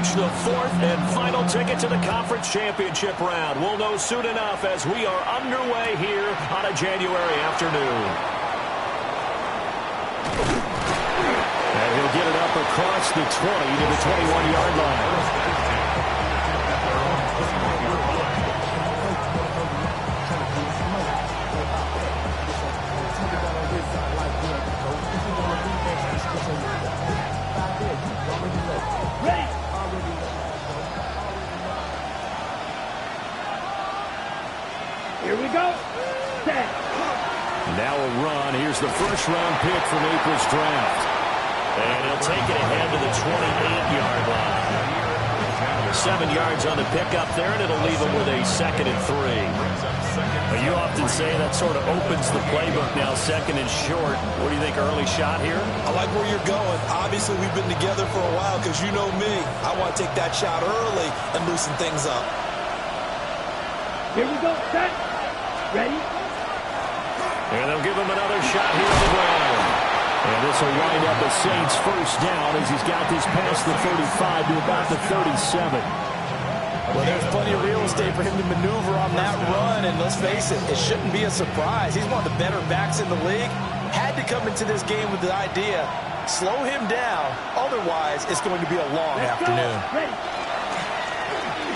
clinch the fourth and final ticket to the conference championship round. We'll know soon enough as we are underway here on a January afternoon. And he'll get it up across the 20 to the 21-yard line. Here we go. Set. Now a run. Here's the first-round pick from April's draft. And he'll take it ahead to the 28-yard line. 7 yards on the pickup there, and it'll leave him with a 2nd and 3. But you often say that sort of opens the playbook now, 2nd and short. What do you think, early shot here? I like where you're going. Obviously, we've been together for a while because you know me. I want to take that shot early and loosen things up. Here we go. Set. Ready? And they'll give him another shot here on the ground. And this will wind up a Saints first down as he's got this past the 35 to about the 37. Well, there's plenty of real estate for him to maneuver on that run, and let's face it, it shouldn't be a surprise. He's one of the better backs in the league. Had to come into this game with the idea, slow him down, otherwise it's going to be a long afternoon.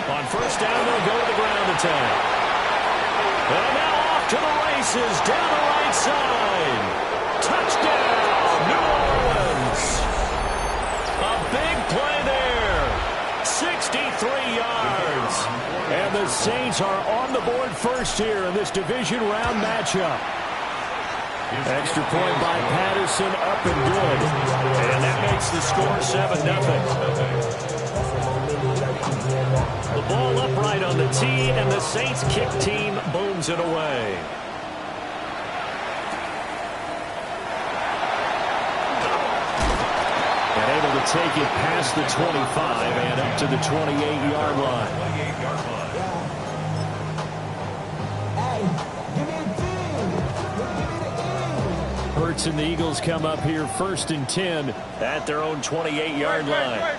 On first down, they'll go to the ground attack. And now off to the races, down the right side. Touchdown, New Orleans. A big play there. 63 yards. And the Saints are on the board first here in this division round matchup. Extra point by Patterson, up and good. And that makes the score 7-0. The ball upright on the tee, and the Saints kick team booms it away. And able to take it past the 25 and up to the 28-yard line. Hurts and the Eagles come up here 1st and 10 at their own 28-yard line.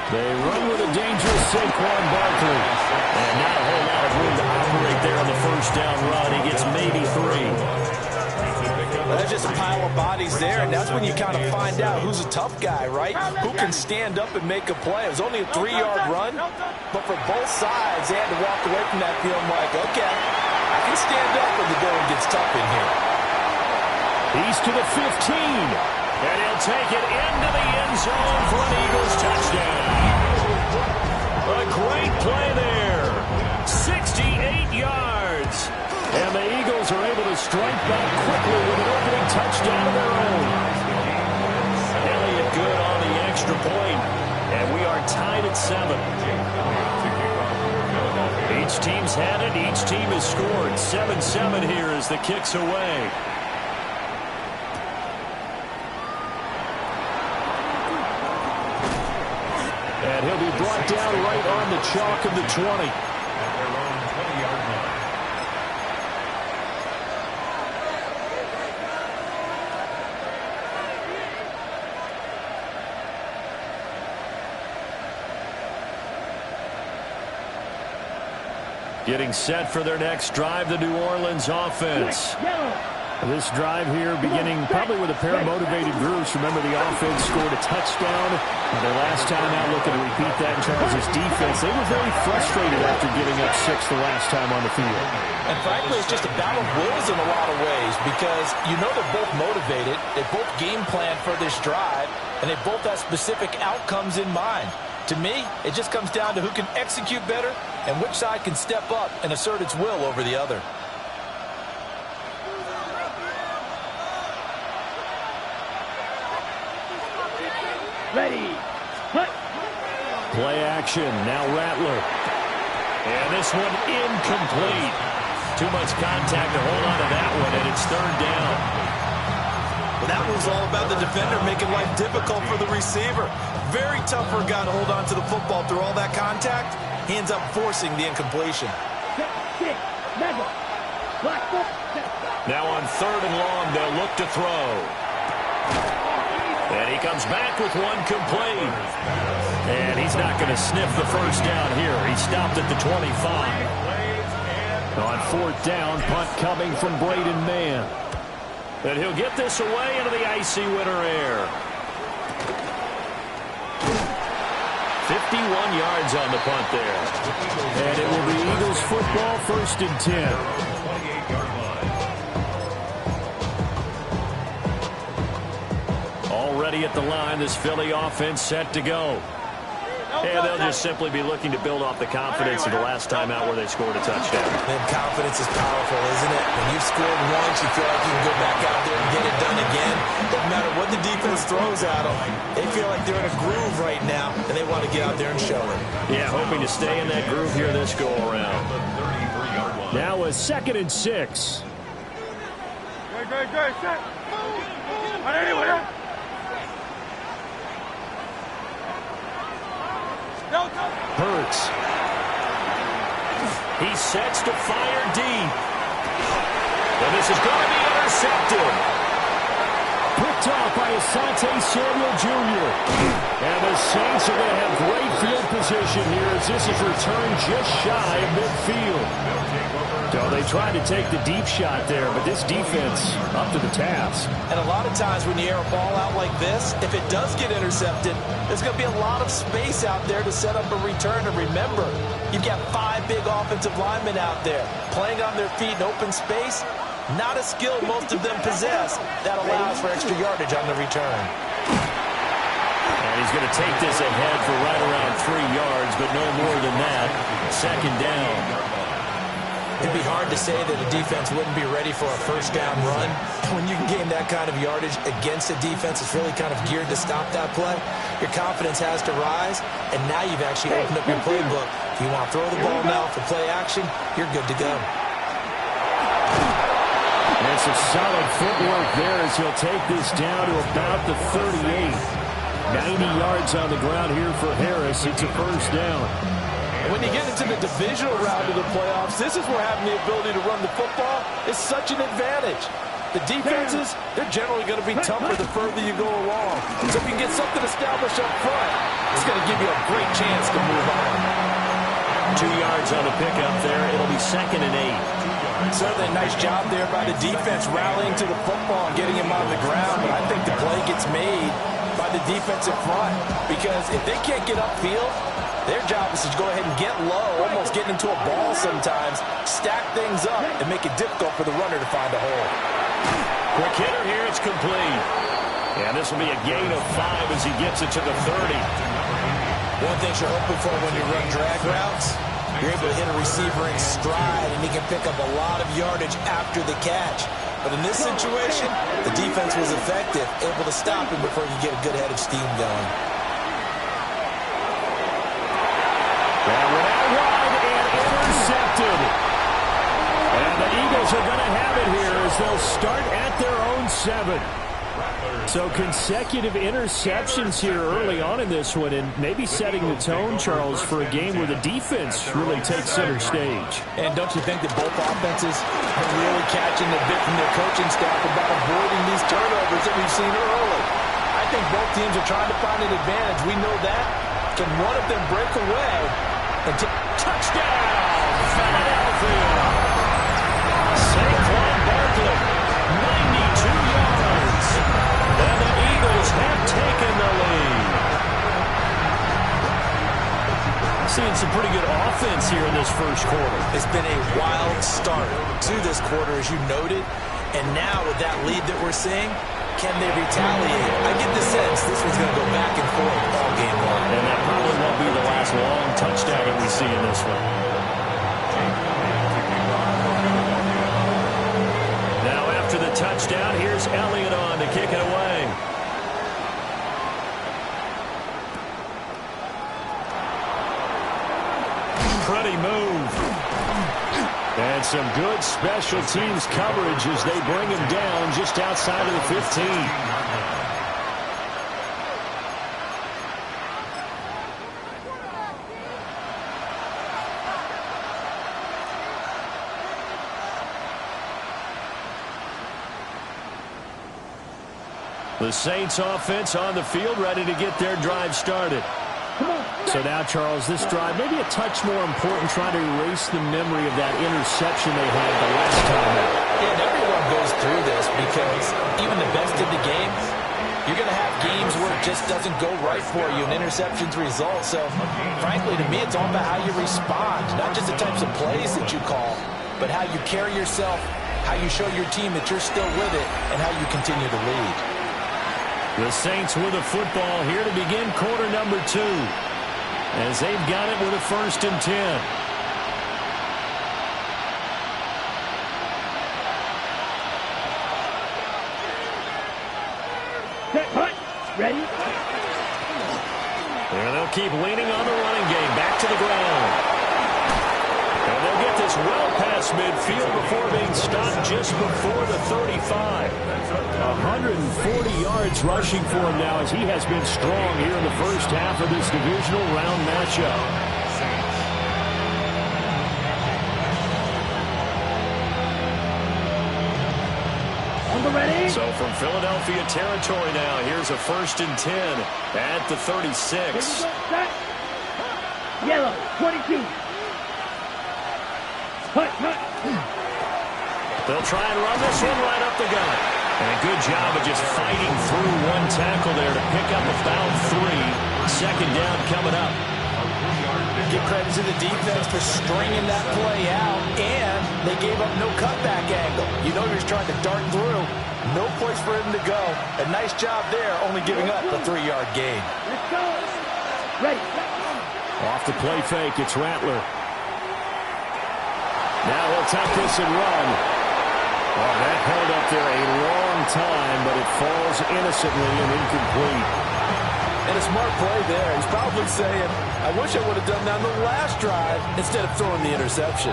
They run with a dangerous Saquon Barkley. And not a whole lot of room to operate there on the first down run. He gets maybe 3. Well, there's just a pile of bodies there, and that's when you kind of find out who's a tough guy, right? Who can stand up and make a play. It was only a 3-yard run, but for both sides, they had to walk away from that feeling like, okay, I can stand up when the going gets tough in here. He's to the 15. And he'll take it into the end zone for an Eagles touchdown. A great play there. 68 yards. And the Eagles are able to strike back quickly with an opening touchdown of their own. Elliott good on the extra point. And we are tied at 7. Each team's had it. Each team has scored. 7-7 here as the kick's away. And he'll be brought down right on the chalk of the 20. Getting set for their next drive, the New Orleans offense. This drive here beginning probably with a pair of motivated groups. Remember, the offense scored a touchdown. Their last time out, looking to repeat that in terms of defense. They were very frustrated after giving up 6 the last time on the field. And frankly, it's just a battle of wills in a lot of ways because you know they're both motivated. They both game plan for this drive, and they both have specific outcomes in mind. To me, it just comes down to who can execute better and which side can step up and assert its will over the other. Ready. Hut. Play action. Now Rattler. And this one incomplete. Too much contact to hold on to that one, and it's 3rd down. Well, that was all about the defender making life difficult for the receiver. Very tough for a guy to hold on to the football through all that contact. He ends up forcing the incompletion. Now on 3rd and long, they'll look to throw. And he comes back with one complete. And he's not going to sniff the first down here. He stopped at the 25. On fourth down, punt coming from Braden Mann. And he'll get this away into the icy winter air. 51 yards on the punt there. And it will be Eagles football, 1st and 10. Already at the line, this Philly offense set to go. And they'll just simply be looking to build off the confidence of the last time out where they scored a touchdown. And confidence is powerful, isn't it? When you've scored once, you feel like you can go back out there and get it done again. Doesn't matter what the defense throws at them. They feel like they're in a groove right now, and they want to get out there and show it. Yeah, hoping to stay in that groove here this go-around. Now a 2nd and 6. Good, set. Anyway. Hurts. He sets to fire deep. And this is going to be intercepted. Picked off by Asante Samuel Jr. And the Saints are going to have great field position here as this is returned just shy of midfield. So they tried to take the deep shot there, but this defense up to the task. And a lot of times when you air a ball out like this, if it does get intercepted, there's going to be a lot of space out there to set up a return. And remember, you've got 5 big offensive linemen out there playing on their feet in open space. Not a skill most of them possess that allows for extra yardage on the return. And he's going to take this ahead for right around 3 yards, but no more than that. 2nd down. It'd be hard to say that a defense wouldn't be ready for a first down run. When you can gain that kind of yardage against a defense that's really kind of geared to stop that play, your confidence has to rise, and now you've actually opened up your playbook. If you want to throw the ball now for play action, you're good to go. And some solid footwork there as he'll take this down to about the 38. 90 yards on the ground here for Harris. It's a first down. When you get into the divisional round of the playoffs, this is where having the ability to run the football is such an advantage. The defenses, they're generally going to be tougher the further you go along. So if you can get something established up front, it's going to give you a great chance to move on. 2 yards on the pickup there. It'll be 2nd and 8. Certainly a nice job there by the defense rallying to the football and getting him on the ground. But I think the play gets made by the defensive front because if they can't get upfield, their job is to go ahead and get low, almost getting into a ball sometimes, stack things up, and make it difficult for the runner to find a hole. Quick hitter here, it's complete. And this will be a gain of 5 as he gets it to the 30. One thing you're hoping for when you run drag routes, you're able to hit a receiver in stride, and he can pick up a lot of yardage after the catch. But in this situation, the defense was effective, able to stop him before you get a good head of steam going. That went out wide and intercepted. And the Eagles are going to have it here as they'll start at their own 7. So consecutive interceptions here early on in this one, and maybe setting the tone, Charles, for a game where the defense really takes center stage. And don't you think that both offenses are really catching a bit from their coaching staff about avoiding these turnovers that we've seen early? I think both teams are trying to find an advantage. We know that. Can one of them break away? Touchdown, Philadelphia. Saquon Barkley, 92 yards. And the Eagles have taken the lead. Seeing some pretty good offense here in this first quarter. It's been a wild start to this quarter, as you noted. And now with that lead that we're seeing, can they retaliate? I get the sense this one's going to go back and forth all game long. And that probably won't be the last long touchdown that we see in this one. Now after the touchdown, here's Elliott on to kick it away. Pretty move. And some good special teams coverage as they bring him down just outside of the 15. The Saints offense on the field, ready to get their drive started. So now, Charles, this drive maybe a touch more important, trying to erase the memory of that interception they had the last time out. Yeah, and everyone goes through this because even the best in the game, you're going to have games where it just doesn't go right for you and interceptions result. So, frankly, to me, it's all about how you respond, not just the types of plays that you call, but how you carry yourself, how you show your team that you're still with it, and how you continue to lead. The Saints with a football here to begin quarter number 2, as they've got it with a 1st and 10. Ready? And they'll keep leaning on the running game. Back to the ground. And they'll get this well past midfield before being stopped just before the 35. 140 yards rushing for him now, as he has been strong here in the first half of this divisional round matchup. Ready? So from Philadelphia territory now, here's a 1st and 10 at the 36. Yellow, 22. Hut. They'll try and run this one right up the gut. And a good job of just fighting through one tackle there to pick up about 3. 2nd down coming up. Give credit to the defense for stringing that play out, and they gave up no cutback angle. You know he was trying to dart through. No place for him to go. A nice job there, only giving up a 3-yard gain. Let's go. Ready. Off the play fake, it's Rattler. Now he'll take this and run. Oh, that held up there a long time, but it falls innocently and incomplete. And a smart play there. He's probably saying, I wish I would have done that on the last drive instead of throwing the interception.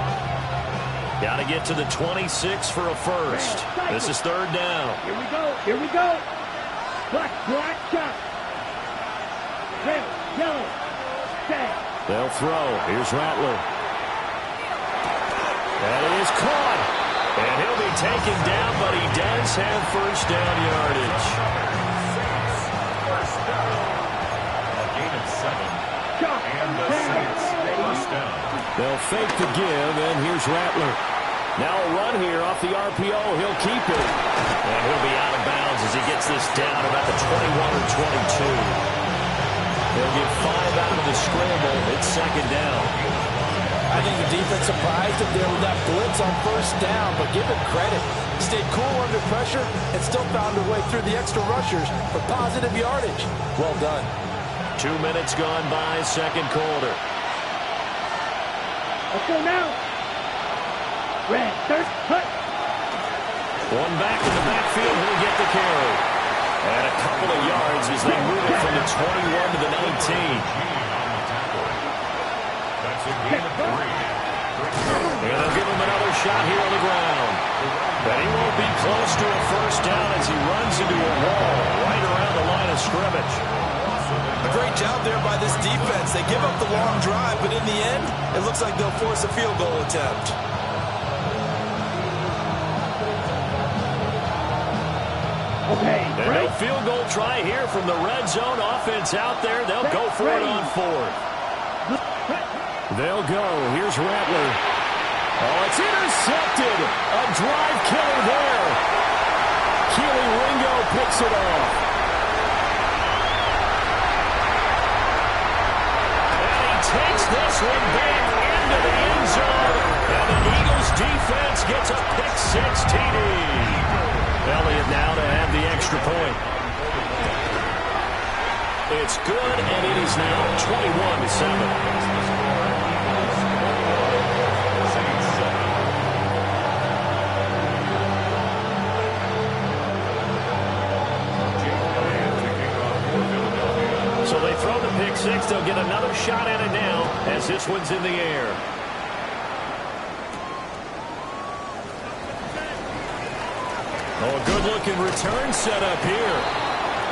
Got to get to the 26 for a 1st. This is 3rd down. Here we go. Black shot. Red, yellow, stay. They'll throw. Here's Rattler. That is caught. And he'll be taken down, but he does have 1st down yardage. They'll fake the give, and here's Rattler. Now a run here off the RPO. He'll keep it. And he'll be out of bounds as he gets this down about the 21 or 22. They'll get 5 out of the scramble. It's 2nd down. I think the defense surprised him there with that blitz on 1st down, but give him credit. Stayed cool under pressure and still found a way through the extra rushers for positive yardage. Well done. 2 minutes gone by, 2nd quarter. Let's go now. Red, 3rd, hut. One back in the backfield, he'll get the carry. And a couple of yards as they move it from the 21 to the 19. And they'll give him another shot here on the ground. But he won't be close to a 1st down as he runs into a wall right around the line of scrimmage. A great job there by this defense. They give up the long drive, but in the end, it looks like they'll force a field goal attempt. Okay, and no field goal try here from the red zone. Offense out there. They'll go for it on 4th. They'll go. Here's Rattler. Oh, it's intercepted. A drive killer there. Keely Ringo picks it off. And he takes this one back into the end zone. And the Eagles defense gets a pick-6 TD. Elliott now to have the extra point. It's good, and it is now 21-7. So they throw the pick-6. They'll get another shot at it now as this one's in the air. Oh, a good-looking return set up here.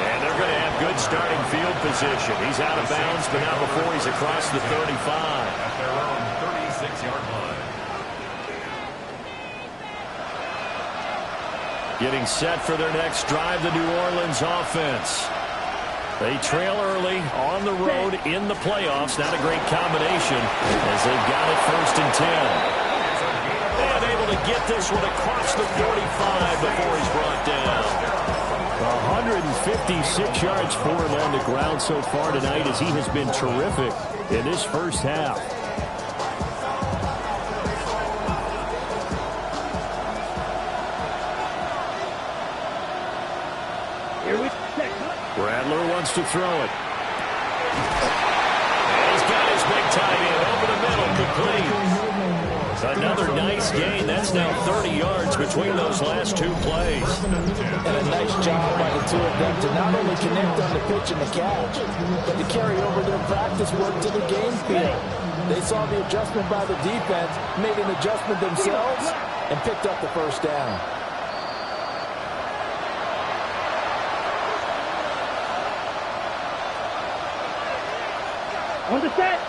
And they're going to have good starting field position. He's out of bounds, but not before he's across the 35. At their own 36-yard line. Getting set for their next drive, the New Orleans offense. They trail early on the road in the playoffs. Not a great combination as they've got it 1st and 10. And able to get this one across the 45 before he's brought down. 156 yards for him on the ground so far tonight as he has been terrific in this first half. Rattler wants to throw it. He's got his big tight end over the middle, complete. Another nice gain. That's now 30 yards between those last 2 plays. And a nice job by the 2 of them to not only connect on the pitch and the catch, but to carry over their practice work to the game field. They saw the adjustment by the defense, made an adjustment themselves, and picked up the first down. On the set.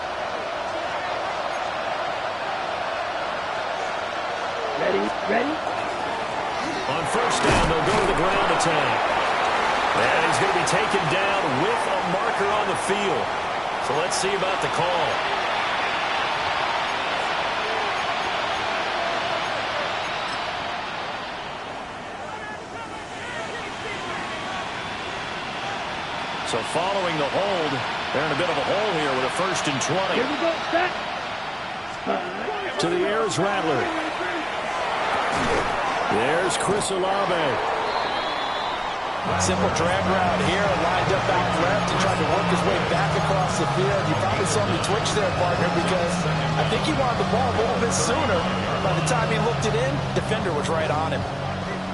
Ready? On 1st down, they'll go to the ground attack. And he's going to be taken down with a marker on the field. So let's see about the call. So following the hold, they're in a bit of a hole here with a 1st and 20. Here we go, set. To the air is Rattler. There's Chris Olave. Simple drag route here, lined up out left and tried to work his way back across the field. You probably saw me twitch there, partner, because I think he wanted the ball a little bit sooner. By the time he looked it in, defender was right on him.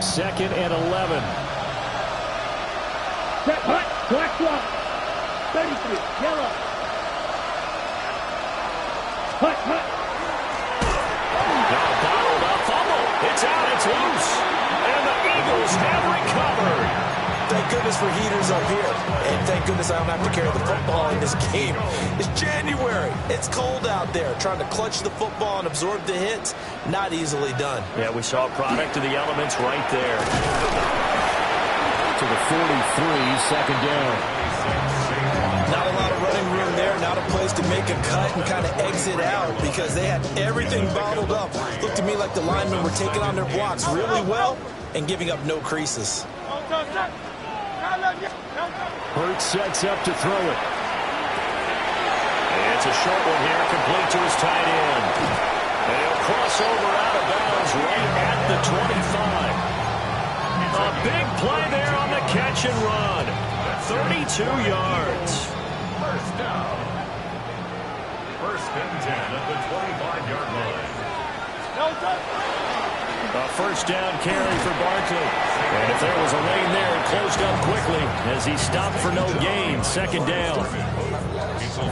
2nd and 11. Set, hut, black one. 33, yellow. Hut. Now bottled up, fumble. It's out, it's loose. And the Eagles have recovered. Thank goodness for heaters up here. And thank goodness I don't have to carry the football in this game. It's January. It's cold out there. Trying to clutch the football and absorb the hits, not easily done. Yeah, we saw a product of the elements right there. To the 43, 2nd down. Not a lot of running room there. Not a place to make a cut and kind of exit out because they had everything bottled up. Looked to me like the linemen were taking on their blocks really well and giving up no creases. Hurts sets up to throw it. And it's a short one here, complete to his tight end. And he'll cross over out of bounds right at the 25. A big play there on the catch and run. 32 yards. 1st down. 1st and 10 at the 25-yard line. A 1st down carry for Barkley. And if there was a lane there, it closed up quickly as he stopped for no gain. 2nd down.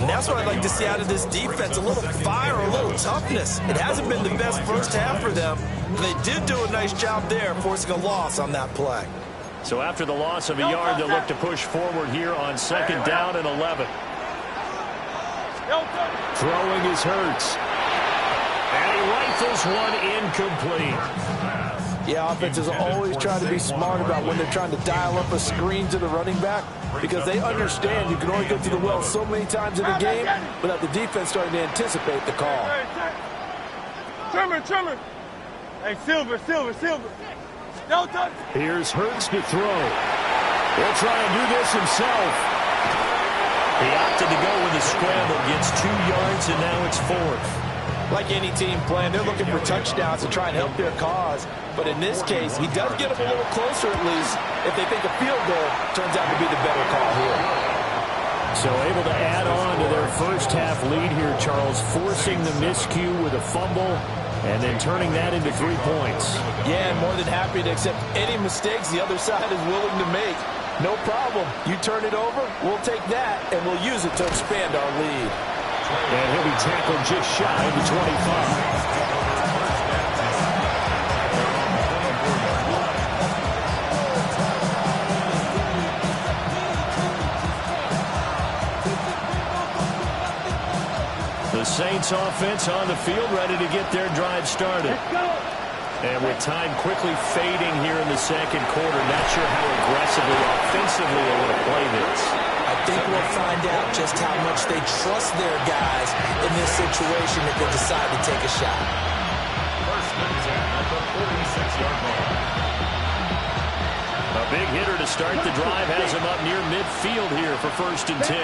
And that's what I'd like to see out of this defense. A little fire, a little toughness. It hasn't been the best first half for them. They did do a nice job there, forcing a loss on that play. So after the loss of a yard, they'll look to push forward here on 2nd down and 11. Throwing is Hurts. And he rifles one incomplete. Yeah, offenses always try to be smart about when they're trying to dial up a screen to the running back because they understand you can only get to the well so many times in a game without the defense starting to anticipate the call. Trimmer. Hey, Silver. No touch. Here's Hurts to throw. He'll try and do this himself. He opted to go with a scramble, gets 2 yards, and now it's 4th. Like any team playing, they're looking for touchdowns to try and help their cause. But in this case, he does get them a little closer at least if they think a field goal turns out to be the better call here. So able to add on to their first half lead here, Charles, forcing the miscue with a fumble and then turning that into 3 points. Yeah, and more than happy to accept any mistakes the other side is willing to make. No problem. You turn it over, we'll take that, and we'll use it to expand our lead. And he'll be tackled just shy of the 25. The Saints offense on the field, ready to get their drive started. Let's go. And with time quickly fading here in the second quarter, not sure how aggressively, offensively they want to play this. I think we'll find out just how much they trust their guys in this situation if they decide to take a shot. First and 10 at the 46-yard line. A big hitter to start the drive has him up near midfield here for first and 10.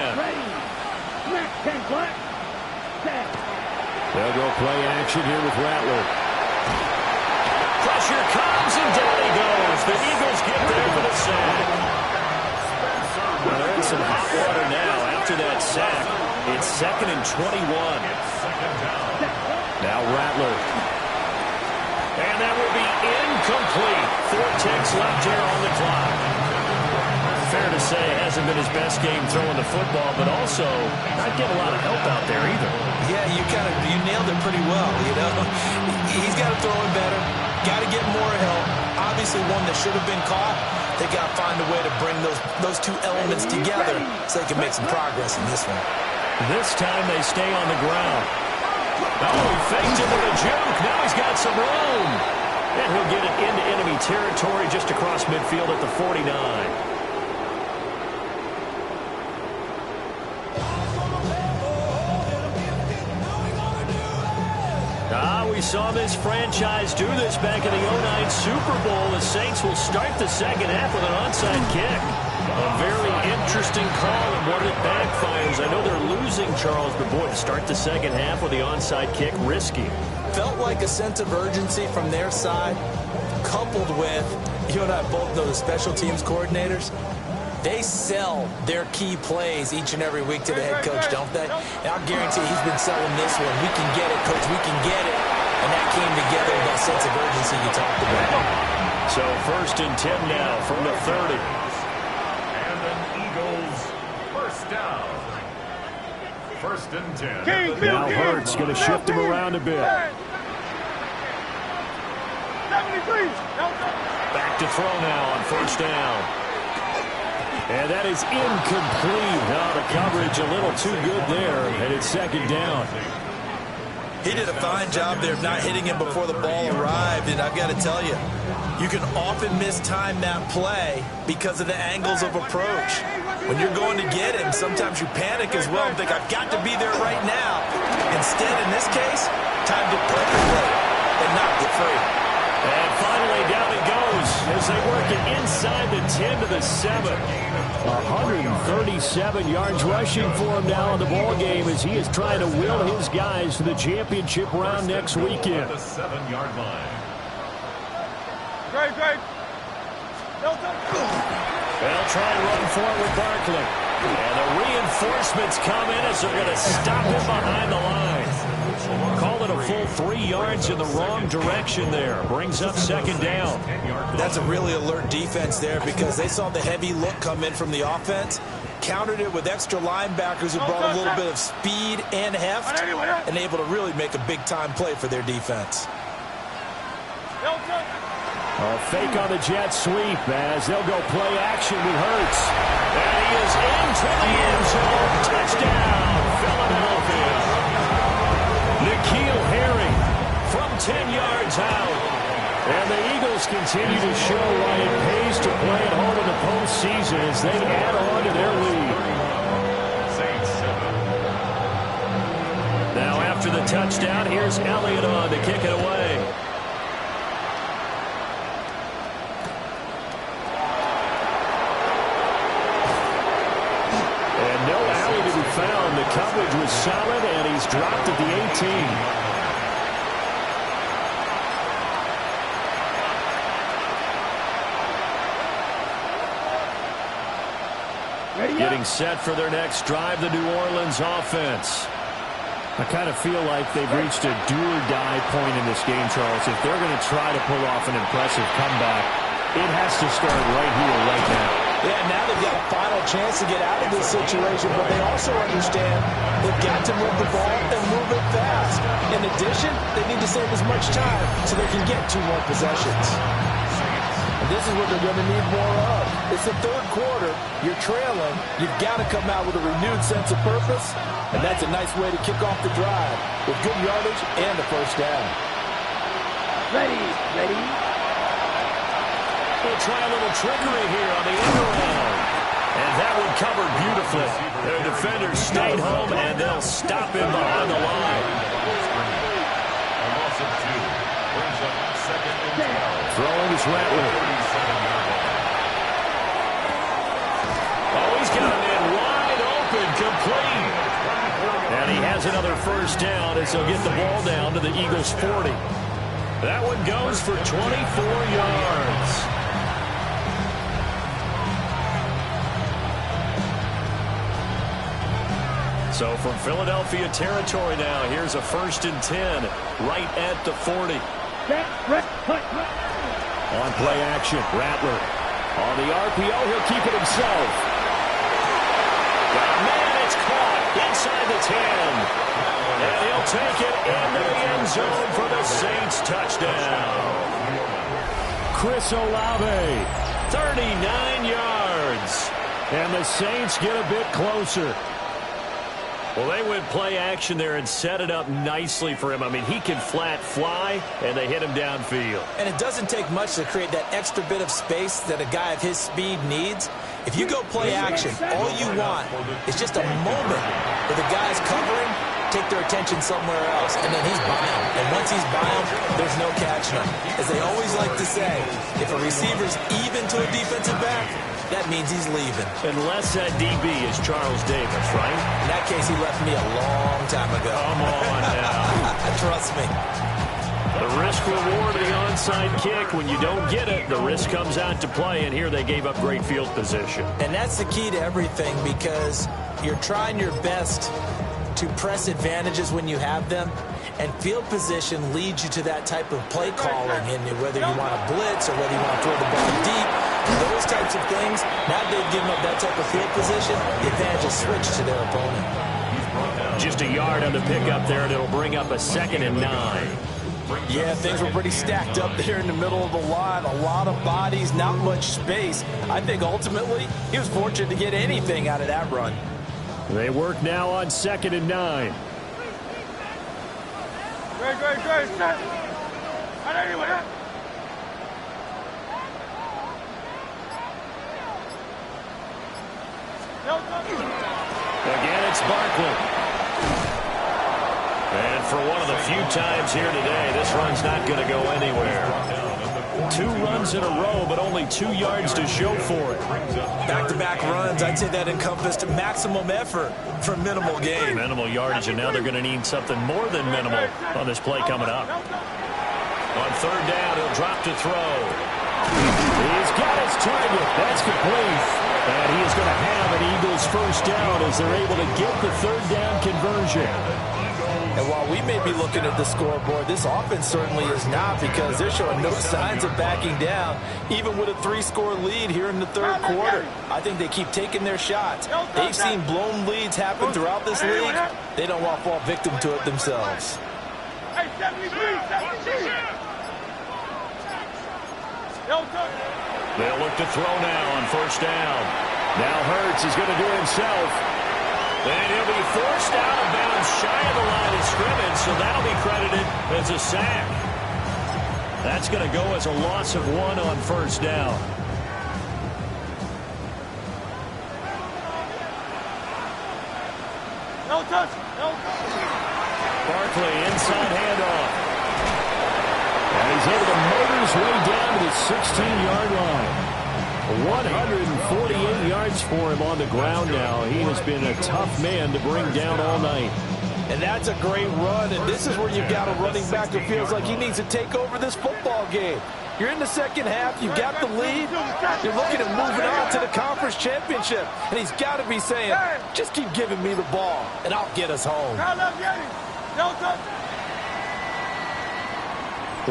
They'll go play action here with Rattler. Pressure comes, and down he goes. The Eagles get there for the sack. Well, they're in some hot water now after that sack. It's 2nd and 21. Now Rattler. And that will be incomplete. 4 ticks left here on the clock. Fair to say, hasn't been his best game throwing the football, but also not getting a lot of help out there either. Yeah, you nailed it pretty well, you know. He's got to throw it better. Got to get more help. Obviously one that should have been caught. They got to find a way to bring those two elements together so they can make some progress in this one. This time they stay on the ground. Oh, he faked it with a juke. Now he's got some room. And he'll get it into enemy territory just across midfield at the 49. We saw this franchise do this back in the 09 Super Bowl. The Saints will start the second half with an onside kick. A very interesting call, and what it backfires. I know they're losing, Charles, but boy, to start the second half with the onside kick, risky. Felt like a sense of urgency from their side, coupled with, you and I both know the special teams coordinators. They sell their key plays each and every week to the head coach, don't they? And I'll guarantee he's been selling this one. We can get it, coach, we can get it. And that came together with that sense of urgency you talked about. So first and 10 now from the 30. And an Eagles first down. First and 10. Now Hurts going to shift him around a bit. Back to throw now on first down. And that is incomplete. Now the coverage a little too good there, and it's second down. He did a fine job there of not hitting him before the ball arrived, and I've got to tell you, you can often mistime that play because of the angles of approach. When you're going to get him, sometimes you panic as well and think, I've got to be there right now. Instead, in this case, time to play and not get free. And finally, down it goes as they work it inside the 10 to the 7. 137 yards rushing for him now in the ball game as he is trying to will his guys to the championship round next weekend. The 7-yard line. They'll try and run for it with Barkley. And the reinforcements come in as they're going to stop him behind the line. Call it a full 3 yards in the wrong direction there. Brings up second down. That's a really alert defense there because they saw the heavy look come in from the offense, countered it with extra linebackers who brought a little bit of speed and heft, and able to really make a big-time play for their defense. A fake on the jet sweep as they'll go play action with Hurts. And he is into the end zone. Touchdown, Philadelphia. N'Keal Harry from 10 yards out. And the Eagles continue to show why it pays to play at home in the postseason as they add on to their lead. Now after the touchdown, here's Elliott on to kick it away. And no alley to be found. The coverage was solid, and he's dropped at the 18. Getting set for their next drive, the New Orleans offense. I kind of feel like they've reached a do-or-die point in this game, Charles. If they're going to try to pull off an impressive comeback, it has to start right here, right now. Yeah, now they've got a final chance to get out of this situation, but they also understand they've got to move the ball and move it fast. In addition, they need to save as much time so they can get 2 more possessions. And this is what they're going to need more of. It's the third quarter. You're trailing. You've got to come out with a renewed sense of purpose, and that's a nice way to kick off the drive with good yardage and a first down. Ready. They'll try a little trickery here on the end around. And that one covered beautifully. Their defenders stayed home, and they'll stop him behind the line. A loss of 2. Brings up 2nd and 10. Throwing is Rattler. Oh, he's got him in wide open, complete. And he has another first down as he'll get the ball down to the Eagles' 40. That one goes for 24 yards. So from Philadelphia territory now, here's a 1st and 10 right at the 40. On play action, Rattler. On the RPO, he'll keep it himself. Man, it's caught inside the 10. And he'll take it into the end zone for the Saints touchdown. Chris Olave, 39 yards. And the Saints get a bit closer. Well, they went play action there and set it up nicely for him. I mean, he can flat fly, and they hit him downfield. And it doesn't take much to create that extra bit of space that a guy of his speed needs. If you go play action, all you want is just a moment where the guy's covering, take their attention somewhere else, and then he's by him. And once he's by him, there's no catching him. As they always like to say, if a receiver's even to a defensive back, that means he's leaving. Unless that DB is Charles Davis, right? In that case, he left me a long time ago. Come on now. Trust me. The risk-reward of the onside kick, when you don't get it, the risk comes out to play, and here they gave up great field position. And that's the key to everything, because you're trying your best to press advantages when you have them, and field position leads you to that type of play calling, and whether you want to blitz or whether you want to throw the ball deep, those types of things, now they've given up that type of field position, the advantage is switched to their opponent. Just a yard on the pickup there, and it'll bring up a 2nd and 9. Yeah, things were pretty stacked up there in the middle of the line. A lot of bodies, not much space. I think ultimately he was fortunate to get anything out of that run. They work now on 2nd and 9. Again, it's Barkley. And for one of the few times here today, this run's not going to go anywhere. 2 runs in a row, but only 2 yards to show for it. Back-to-back runs, I'd say that encompassed maximum effort for minimal gain. Minimal yardage, and now they're going to need something more than minimal on this play coming up. On 3rd down, he'll drop to throw. He's got his target. That's complete. And he is going to have an Eagles first down as they're able to get the 3rd down conversion. And while we may be looking at the scoreboard, this offense certainly is not, because they're showing no signs of backing down, even with a 3-score lead here in the 3rd quarter. I think they keep taking their shots. They've seen blown leads happen throughout this league. They don't want to fall victim to it themselves. They'll look to throw now on 1st down. Now Hurts is going to do it himself. And he'll be forced out of bounds shy of the line of scrimmage, so that'll be credited as a sack. That's going to go as a loss of 1 on 1st down. Barkley inside handoff. And he's able to motor his way down to the 16-yard line. 148 yards for him on the ground now. He has been a tough man to bring down all night. And that's a great run, and this is where you've got a running back who feels like he needs to take over this football game. You're in the 2nd half, you've got the lead, you're looking at moving on to the conference championship, and he's got to be saying, just keep giving me the ball, and I'll get us home.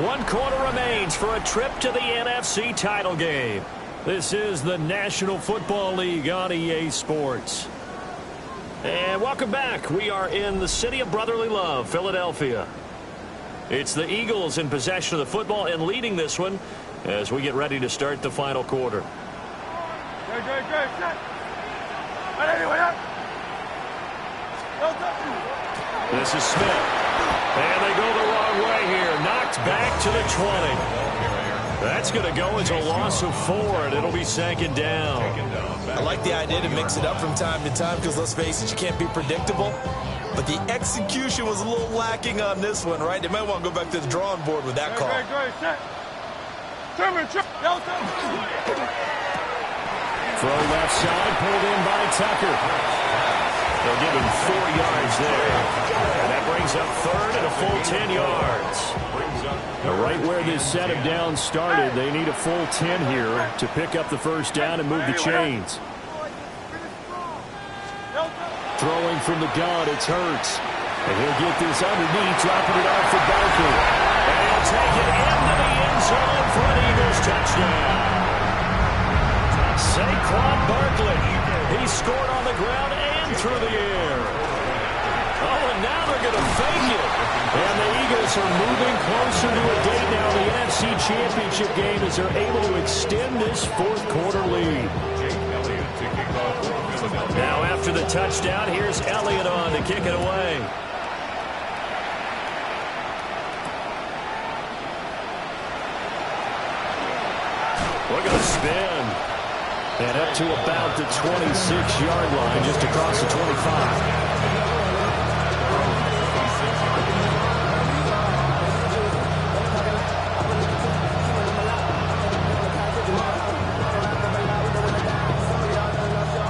1 quarter remains for a trip to the NFC title game. This is the National Football League on EA Sports. And welcome back. We are in the city of brotherly love, Philadelphia. It's the Eagles in possession of the football and leading this one as we get ready to start the final quarter. This is Smith. And they go the wrong way here. Knocked back to the 20. That's going to go as a loss of 4, and it'll be 2nd down. I like the idea to mix it up from time to time because, let's face it, you can't be predictable. But the execution was a little lacking on this one, right? They might want to go back to the drawing board with that call. Throw left side, pulled in by Tucker. They'll give him 4 yards there. And that brings up 3rd and a full 10 yards. Right where this set of downs started, they need a full 10 here to pick up the first down and move the chains. Throwing from the gun, it's Hurts. And he'll get this underneath, dropping it off for Barkley. And he'll take it into the end zone for an Eagles touchdown. Saquon Barkley. He scored on the ground and through the air. Oh, and now they're going to fake it. And the Eagles are moving closer to a date now in the NFC Championship game as they're able to extend this 4th quarter lead. Now after the touchdown, here's Elliott on to kick it away. Look at the spin. And up to about the 26-yard line, just across the 25.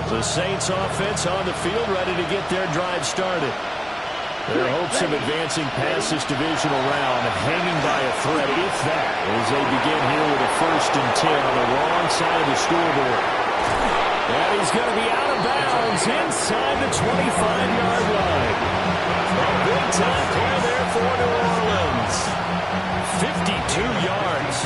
The Saints offense on the field, ready to get their drive started. Their hopes of advancing past this divisional round hanging by a thread, if that, as they begin here with a 1st and 10 on the wrong side of the scoreboard. And he's going to be out of bounds inside the 25-yard line. A big-time play there for New Orleans. 52 yards.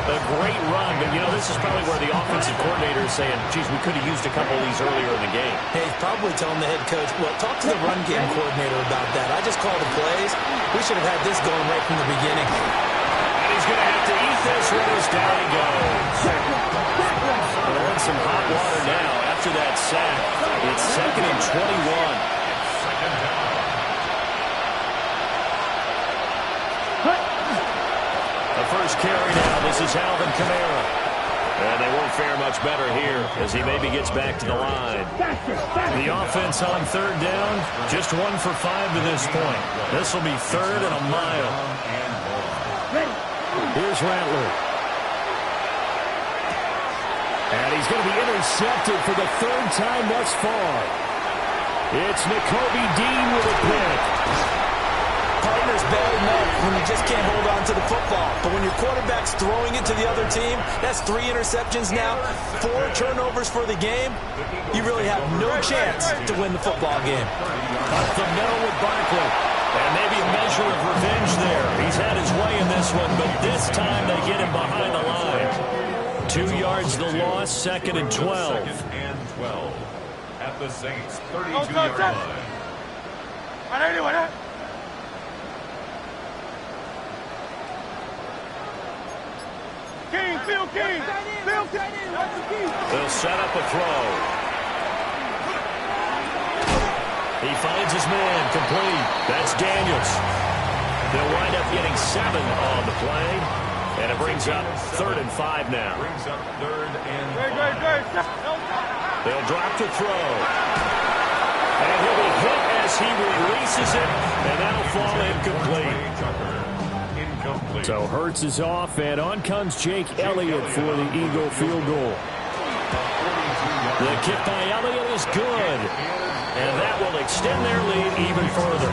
A great run, but, you know, this is probably where the offensive coordinator is saying, geez, we could have used a couple of these earlier in the game. Hey, he's probably telling the head coach, well, talk to the run game coordinator about that. I just called the plays. We should have had this going right from the beginning. And he's going to have to eat this one as down he goes. They're in some hot water now after that sack. It's 2nd and 21. First carry now. This is Alvin Kamara. And they won't fare much better here as he maybe gets back to the line. The offense on 3rd down, just 1 for 5 to this point. This will be 3rd and a mile. Here's Rattler. And he's going to be intercepted for the 3rd time thus far. It's Nakobe Dean with a pick. Partner's bad enough when you just can't hold on to the football. But when your quarterback's throwing it to the other team, that's 3 interceptions now, 4 turnovers for the game. You really have no chance to win the football game. Up the middle with Barkley. And maybe a measure of revenge there. He's had his way in this one, but this time they get him behind the line. 2 yards the loss, 2nd and 12. 2nd and 12 at the Saints' 32-yard line. They'll set up a throw. He finds his man, complete. That's Daniels. They'll wind up getting 7 on the play. And it brings up 3rd and 5 now. Brings up 3rd and 5. They'll drop to throw. And he'll be hit as he releases it. And that'll fall incomplete. So Hurts is off, and on comes Jake Elliott for the Eagle field goal. The kick by Elliott is good. And that will extend their lead even further.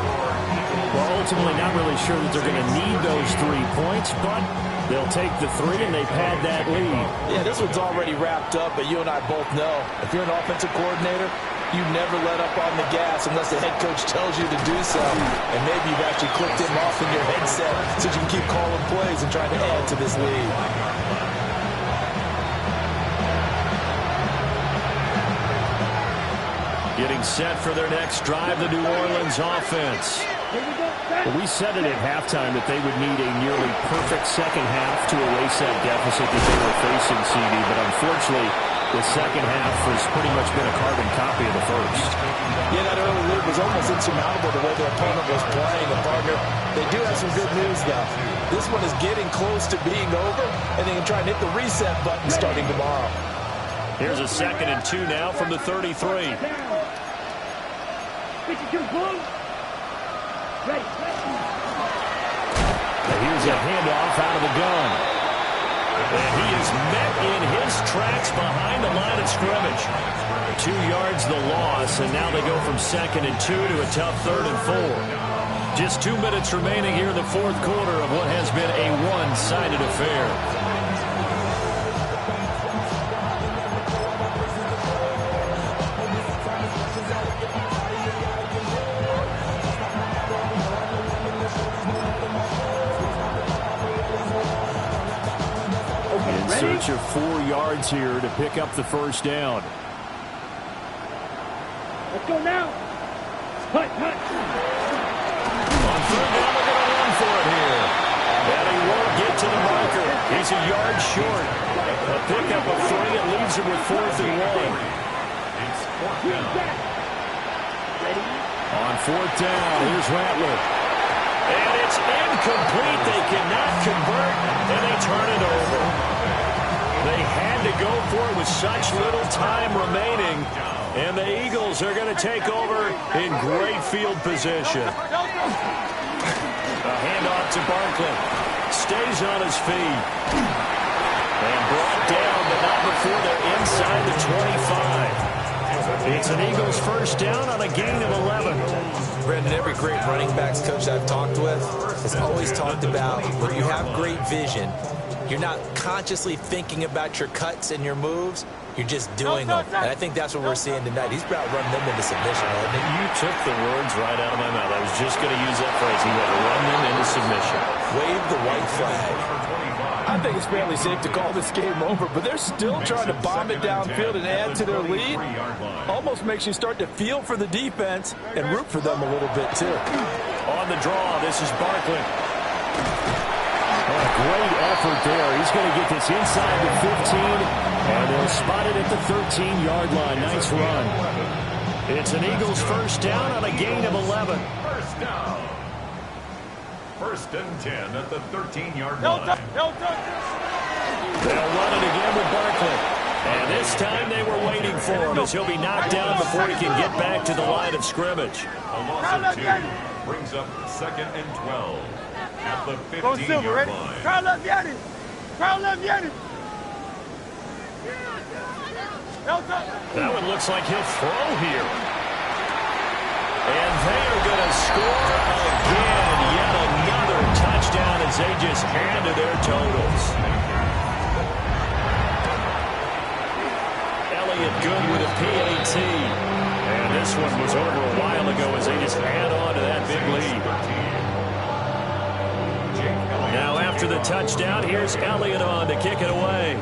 Well, ultimately not really sure that they're going to need those 3 points, but they'll take the 3, and they've had that lead. Yeah, this one's already wrapped up, but you and I both know if you're an offensive coordinator, you never let up on the gas unless the head coach tells you to do so. And maybe you've actually clicked him off in your headset so you can keep calling plays and trying to add to this lead. Getting set for their next drive, the New Orleans offense. Well, we said it at halftime that they would need a nearly perfect second half to erase that deficit that they were facing, CD. But unfortunately, The second half has pretty much been a carbon copy of the first. Yeah, that early lead was almost insurmountable the way their opponent was playing. And partner, they do have some good news, though. This one is getting close to being over, and they can try and hit the reset button starting tomorrow. Here's a 2nd and 2 now from the 33. Here's a handoff out of the gun. And he is met in his tracks behind the line of scrimmage. 2 yards the loss, and now they go from 2nd and 2 to a tough 3rd and 4. Just 2 minutes remaining here in the 4th quarter of what has been a one-sided affair. Search of 4 yards here to pick up the first down. Let's go now. Hut. On 3rd down, they're going to run for it here. And he won't get to the marker. He's a yard short. A pickup of 3. It leaves him with 4th and 1. It's 4th down. On 4th down, here's Rattler. And it's incomplete. They cannot convert, and they turn it over. They had to go for it with such little time remaining, and the Eagles are going to take over in great field position. A handoff to Barkley. Stays on his feet. And brought down, but not before they're inside the 25. It's an Eagles first down on a gain of 11. Brandon, every great running backs coach I've talked with has always talked about when you have great vision, you're not consciously thinking about your cuts and your moves. You're just doing them. And I think that's what we're seeing tonight. He's about running them into submission. You took the words right out of my mouth. I was just going to use that phrase. He would run them into submission. Wave the white flag. I think it's fairly safe to call this game over, but they're still trying to bomb it downfield and add to their lead. Almost makes you start to feel for the defense and root for them a little bit, too. On the draw, this is Barkley. A great effort there. He's going to get this inside the 15, and they'll spot it at the 13-yard line. Nice run. It's an Eagles first down on a gain of 11. First down. 1st and 10 at the 13-yard line. They'll run it again with Barkley. And this time they were waiting for him as he'll be knocked down before he can get back to the line of scrimmage. A loss of 2 brings up 2nd and 12 at the 15-yard line. Crowd left Yannis. Crowd left Yannis. That one looks like he'll throw here. And they are going to score again. Yet another touchdown as they just add to their totals. Elliott good with a PAT. And this one was over a while ago as they just add on to that big lead. Now after the touchdown, here's Elliott on to kick it away.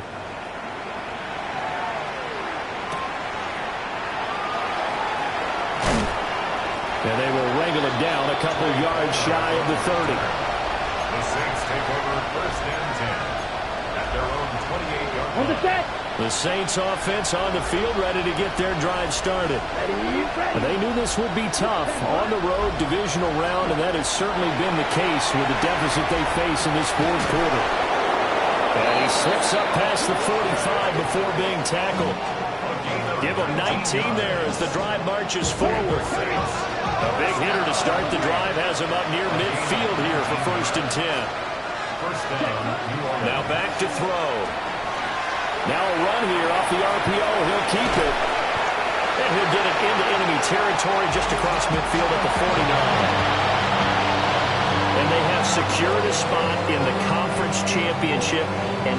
And they will wrangle it down a couple yards shy of the 30. The Saints take over 1st and 10 at their own 28-yard line. On the set. The Saints offense on the field ready to get their drive started. And they knew this would be tough on the road divisional round, and that has certainly been the case with the deficit they face in this 4th quarter. And he slips up past the 45 before being tackled. Give him 19 there as the drive marches forward. A big hitter to start the drive has him up near midfield here for 1st and 10. Now back to throw. Now a run here off the RPO. He'll keep it. And he'll get it into enemy territory just across midfield at the 49. And they have secured a spot in the conference championship. And